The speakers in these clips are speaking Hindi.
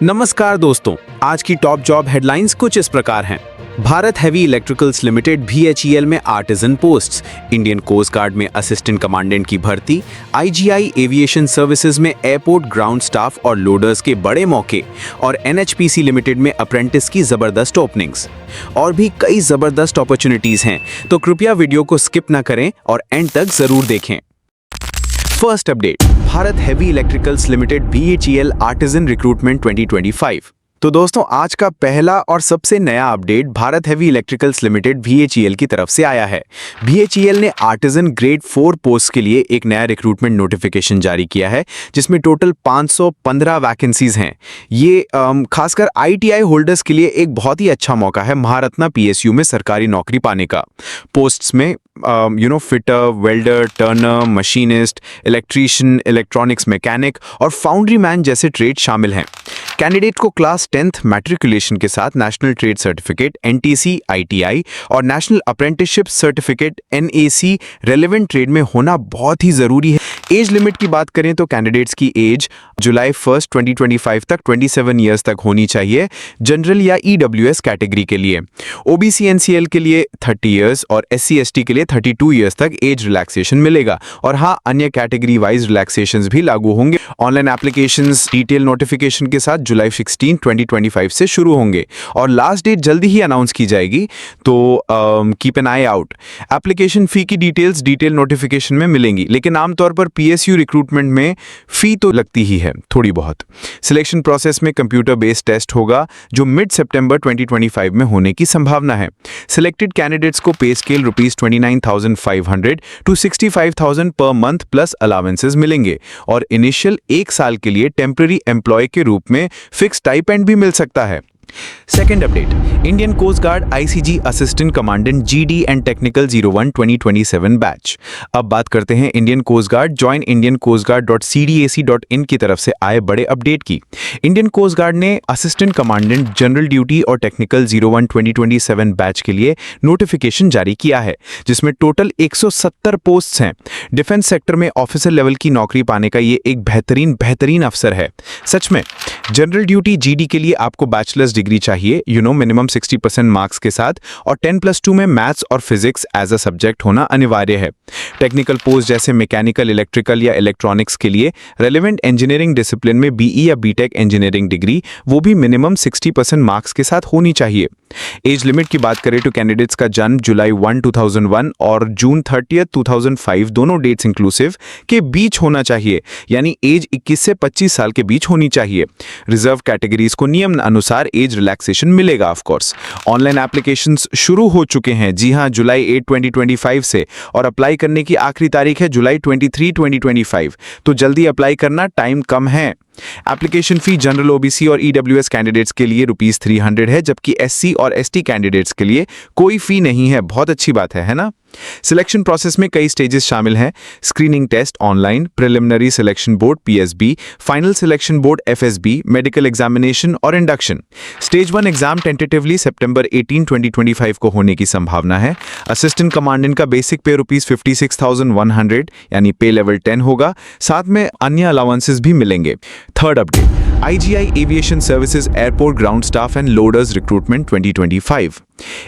नमस्कार दोस्तों, आज की टॉप जॉब हेडलाइंस कुछ इस प्रकार हैं। Bharat heavy electricals limited VHEL में artisan posts, Indian coast guard में असिस्टेंट कमांडेंट की भर्ती, IGI एविएशन सर्विसेज में एयरपोर्ट ग्राउंड स्टाफ और लोडर्स के बड़े मौके और NHPC लिमिटेड में अप्रेंटिस की जबरदस्त ओपनिंग्स। और भी कई जबरदस्त अपॉर्चुनिटीज हैं, तो कृपया वीडियो को स्किप ना करें और एंड तक जरूर देखें। First update, Bharat heavy electricals limited VHEL artisan recruitment 2025। तो दोस्तों, आज का पहला और सबसे नया update Bharat heavy electricals limited VHEL की तरफ से आया है। VHEL ने आर्टिजन ग्रेड 4 पोस्ट के लिए एक नया रिक्रूटमेंट नोटिफिकेशन जारी किया है, जिसमें टोटल 515 वैकेंसीज हैं। ये खासकर ITI होल्डर्स के लिए एक बहुत ही अच्छा मौका है महारत्ना PSU में सरकारी नौकरी पाने का। पोस्ट्स में fitter, welder, Turner, machinist, electrician, electronics mechanic और फाउंड्री मैन जैसे ट्रेड शामिल हैं। कैंडिडेट को क्लास 10th मैट्रिकुलेशन के साथ national trade certificate NTC ITI और national apprenticeship certificate NAC relevant trade में होना बहुत ही जरूरी है। एज लिमिट की बात करें तो कैंडिडेट्स की एज जुलाई 1 2025 तक 27 ईयर्स तक होनी चाहिए जनरल या EWS कैटेगरी के लिए। OBC NCL के लिए 30 ईयर्स और SC ST के लिए 32 ईयर्स तक एज रिलैक्सेशन मिलेगा। और हाँ, अन्य कैटेगरी वाइज रिलैक्सेशंस भी लागू होंगे। ऑनलाइन एप्लीकेशंस डिटेल नोटिफिकेशन के साथ जुलाई 16 2025 से शुरू होंगे और लास्ट डेट जल्दी ही अनाउंस की जाएगी, तो keep an I out. Application fee की डिटेल्स डिटेल नोटिफिकेशन में मिलेंगी, लेकिन आमतौर पर PSU रिक्रूटमेंट में फी तो लगती ही है थोड़ी बहुत। सिलेक्शन प्रोसेस में कंप्यूटर बेस्ड टेस्ट होगा, जो मिड सितंबर 2025 में होने की संभावना है। सिलेक्टेड कैंडिडेट्स को पे scale ₹29,500 to 65,000 per month plus allowances मिलेंगे और इनिशियल 1 साल के लिए टेम्पररी एम्प्लॉय के रूप में फिक्स स्टाइपेंड भी मिल सकता है। Second update, Indian coast guard ICG assistant commandant GD and technical 01 2027 batch. अब बात करते हैं Indian coast guard join Indian coast guard .cdac.in की तरफ से आए बड़े अपडेट की। इंडियन कोस्ट गार्ड ने असिस्टेंट कमांडेंट जनरल ड्यूटी और टेक्निकल 01 2027 बैच के लिए नोटिफिकेशन जारी किया है, जिसमें टोटल 170 पोस्ट हैं। डिफेंस सेक्टर में ऑफिसर लेवल की नौकरी पाने का ये एक बेहतरीन अवसर है। सच में जनरल ड्यूटी GD के लिए आपको बैचलर्स डिग्री चाहिए, मिनिमम 60% मार्क्स के साथ, और 10+2 में मैथ्स और फिजिक्स एज अ सब्जेक्ट होना अनिवार्य है। टेक्निकल पोस्ट जैसे मैकेनिकल, इलेक्ट्रिकल या इलेक्ट्रॉनिक्स के लिए रेलेवेंट इंजीनियरिंग डिसिप्लिन में BE या BTech इंजीनियरिंग डिग्री, वो भी मिनिमम 60% मार्क्स के साथ होनी चाहिए। एज लिमिट की बात करें तो कैंडिडेट्स का जन्म जुलाई 1 2001 और जून 30 2005 दोनों डेट्स इंक्लूसिव के बीच होना चाहिए, यानी एज 21 से 25 साल के बीच होनी चाहिए। रिजर्व कैटेगरीज को नियम अनुसार एज रिलैक्सेशन मिलेगा ऑफ कोर्स। ऑनलाइन एप्लीकेशंस शुरू हो चुके हैं, जी हां, जुलाई 8 2025 से, और अप्लाई करने की आखिरी तारीख है जुलाई 23 2025, तो जल्दी अप्लाई करना, टाइम कम है। एप्लीकेशन फी जनरल OBC और EWS कैंडिडेट्स के लिए ₹300 है, जबकि SC और ST कैंडिडेट्स के लिए कोई फी नहीं है। बहुत अच्छी बात है ना। सिलेक्शन प्रोसेस में कई स्टेजेस शामिल हैं। Screening test online, preliminary selection board PSB, final selection board FSB, medical examination और इंडक्शन। स्टेज 1 एग्जाम टेंटेटिवली सितंबर 18 2025 को होने की संभावना है। असिस्टेंट कमांडेंट का बेसिक पे ₹56,100 यानी पे लेवल 10 होगा, साथ में अन्य अलाउंसेस भी मिलेंगे। Third update, IGI aviation services airport ground staff and loaders recruitment 2025।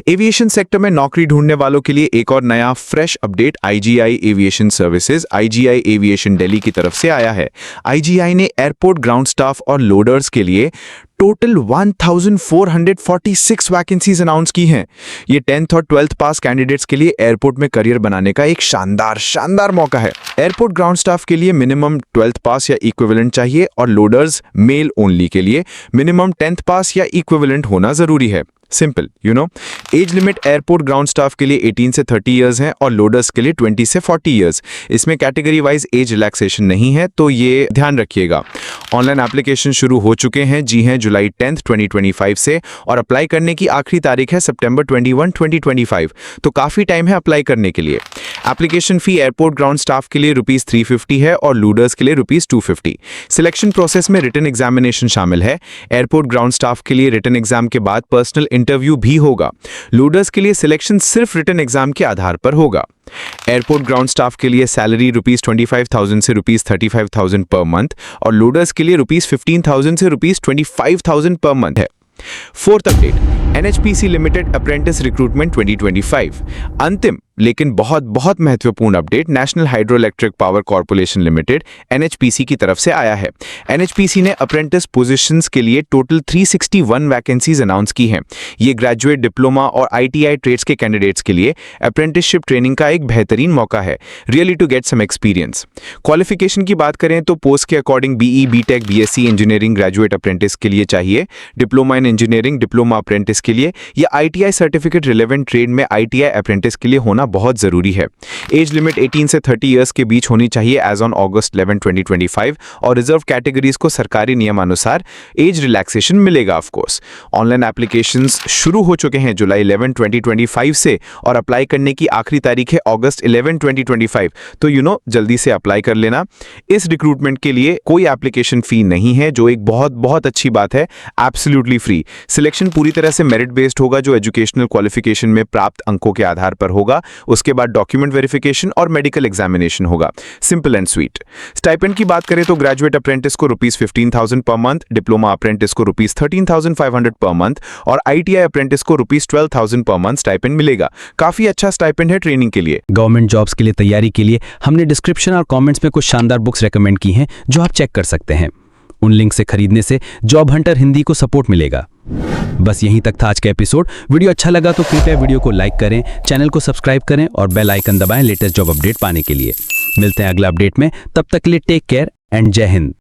Aviation sector में नौकरी ढूंढने वालों के लिए एक और नया fresh update IGI aviation services IGI aviation Delhi की तरफ से आया है। IGI ने एयरपोर्ट ग्राउंड स्टाफ और लोडर्स के लिए टोटल 1446 वैकेंसीज अनाउंस की हैं। ये 10th और 12th पास कैंडिडेट्स के लिए एयरपोर्ट में करियर बनाने का एक शानदार मौका है। एयरपोर्ट ग्राउंड स्टाफ के लिए मिनिमम 12th पास या इक्विवेलेंट चाहिए और लोडर्स मेल ओनली के लिए मिनिमम 10th पास या इक्विवेलेंट होना जरूरी है। Simple, age limit airport ground staff के लिए 18 से 30 इयर्स है और लोडर्स के लिए 20 से 40 इयर्स। इसमें कैटेगरी वाइज एज रिलैक्सेशन नहीं है, तो ये ध्यान रखिएगा। ऑनलाइन एप्लीकेशन शुरू हो चुके हैं, जी हैं, जुलाई 10 2025 से, और अप्लाई करने की आखिरी तारीख है सितंबर 21 2025, तो काफी टाइम है अप्लाई करने के लिए। Application fee airport ground staff के लिए ₹350 है और लोडर्स के लिए ₹250। सिलेक्शन प्रोसेस में रिटन एग्जामिनेशन शामिल है। एयरपोर्ट ग्राउंड स्टाफ के लिए रिटन एग्जाम के बाद पर्सनल इंटरव्यू भी होगा। लोडर्स के लिए सिलेक्शन सिर्फ रिटन एग्जाम के आधार पर होगा। एयरपोर्ट ग्राउंड स्टाफ के लिए सैलरी ₹25,000 से ₹35,000 पर मंथ और लोडर्स के लिए ₹15,000 से ₹25,000 पर मंथ है। Fourth update, NHPC limited apprentice recruitment 2025। अंतिम लेकिन बहुत बहुत महत्वपूर्ण update national hydro electric power corporation limited NHPC की तरफ से आया है। NHPC ने अप्रेंटिस पोजीशंस के लिए टोटल 361 वैकेंसीज अनाउंस की हैं। ये ग्रेजुएट, डिप्लोमा और ITI ट्रेड्स के कैंडिडेट्स के लिए अप्रेंटिसशिप ट्रेनिंग का एक बेहतरीन मौका है, really to get some experience. Qualification की बात करें तो पोस्ट के according BE, BTech, BSc engineering graduate apprentice के लिए चाहिए, diploma in engineering diploma apprentice के लिए, या ITI सर्टिफिकेट रिलेवेंट ट्रेड में ITI अप्रेंटिस के लिए होना बहुत जरूरी है। एज लिमिट 18 से 30 इयर्स के बीच होनी चाहिए एज ऑन August 11, 2025 और रिजर्व कैटेगरीज को सरकारी नियमानुसार एज रिलैक्सेशन मिलेगा ऑफ कोर्स। ऑनलाइन एप्लीकेशंस शुरू हो चुके हैं जुलाई 11, 2025 से और अप्लाई करने की आखिरी तारीख है August 11, 2025, तो जल्दी से अप्लाई कर लेना। इस रिक्रूटमेंट के लिए कोई एप्लीकेशन फी नहीं है, जो एक बहुत बहुत अच्छी बात है, एब्सोल्युटली फ्री। सिलेक्शन पूरी तरह से मेरिट बेस्ड होगा, जो एजुकेशनल क्वालिफिकेशन में प्राप्त अंकों के आधार पर होगा। उसके बाद डॉक्यूमेंट वेरिफिकेशन और मेडिकल एग्जामिनेशन होगा। Simple and sweet. स्टाइपेंड की बात करें तो ग्रेजुएट अप्रेंटिस को ₹15,000 पर मंथ, डिप्लोमा अप्रेंटिस को ₹13,500 पर मंथ और ITI अप्रेंटिस को ₹12,000 पर मंथ स्टाइपेंड मिलेगा। काफी अच्छा स्टाइपेंड है ट्रेनिंग के लिए। गवर्नमेंट जॉब्स के लिए तैयारी के लिए हमने डिस्क्रिप्शन और कमेंट्स में कुछ शानदार बुक्स रेकमेंड की हैं, जो आप चेक कर सकते हैं। उन लिंक से खरीदने से जॉब हंटर हिंदी को सपोर्ट मिलेगा। बस यहीं तक था आज का एपिसोड। वीडियो अच्छा लगा तो कृपया वीडियो को लाइक करें, चैनल को सब्सक्राइब करें और बेल आइकन दबाएं लेटेस्ट जॉब अपडेट पाने के लिए। मिलते हैं अगला अपडेट में, तब तक के लिए टेक केयर एंड जय हिंद।